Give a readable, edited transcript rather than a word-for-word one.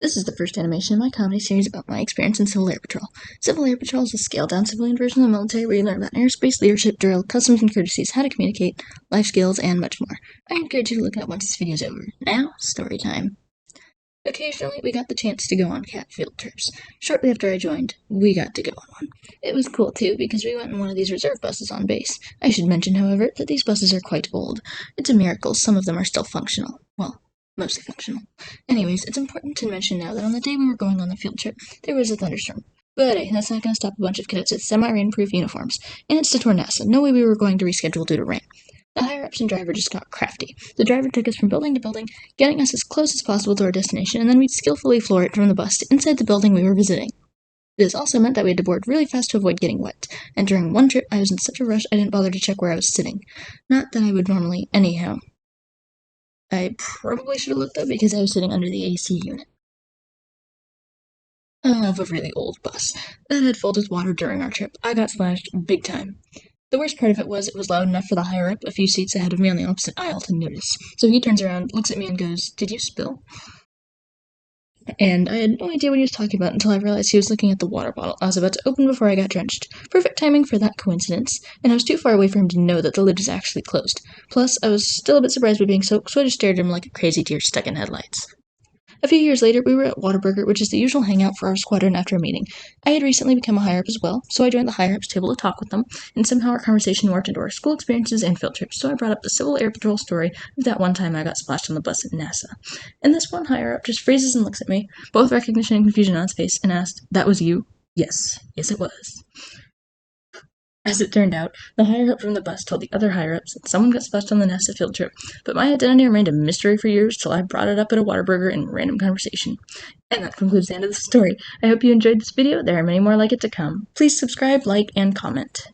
This is the first animation in my comedy series about my experience in Civil Air Patrol. Civil Air Patrol is a scaled-down civilian version of the military where you learn about airspace, leadership, drill, customs and courtesies, how to communicate, life skills, and much more. I encourage you to look it up once this video is over. Now, story time. Occasionally, we got the chance to go on cat field trips. Shortly after I joined, we got to go on one. It was cool, too, because we went in one of these reserve buses on base. I should mention, however, that these buses are quite old. It's a miracle some of them are still functional. Well, mostly functional. Anyways, it's important to mention now that on the day we were going on the field trip, there was a thunderstorm. But hey, that's not going to stop a bunch of cadets with semi-rainproof uniforms. And it's to Tornassa. No way we were going to reschedule due to rain. The higher-ups and driver just got crafty. The driver took us from building to building, getting us as close as possible to our destination, and then we'd skillfully floor it from the bus to inside the building we were visiting. This also meant that we had to board really fast to avoid getting wet, and during one trip I was in such a rush I didn't bother to check where I was sitting. Not that I would normally, anyhow. I probably should have looked up because I was sitting under the AC unit of a really old bus that had filled with water during our trip. I got splashed big time. The worst part of it was loud enough for the higher up, a few seats ahead of me on the opposite aisle, to notice. So he turns around, looks at me, and goes, "Did you spill?" And I had no idea what he was talking about until I realized he was looking at the water bottle I was about to open before I got drenched. Perfect timing for that coincidence, and I was too far away for him to know that the lid was actually closed. Plus, I was still a bit surprised by being soaked, so I just stared at him like a crazy deer stuck in headlights. A few years later, we were at Whataburger, which is the usual hangout for our squadron after a meeting. I had recently become a higher-up as well, so I joined the higher-ups table to talk with them, and somehow our conversation morphed into our school experiences and field trips, so I brought up the Civil Air Patrol story of that one time I got splashed on the bus at NASA. And this one higher-up just freezes and looks at me, both recognition and confusion on his face, and asked, "That was you?" Yes, it was. As it turned out, the higher-up from the bus told the other higher-ups that someone got splashed on the NASA field trip, but my identity remained a mystery for years till I brought it up at a Whataburger in random conversation. And that concludes the end of the story. I hope you enjoyed this video. There are many more like it to come. Please subscribe, like, and comment.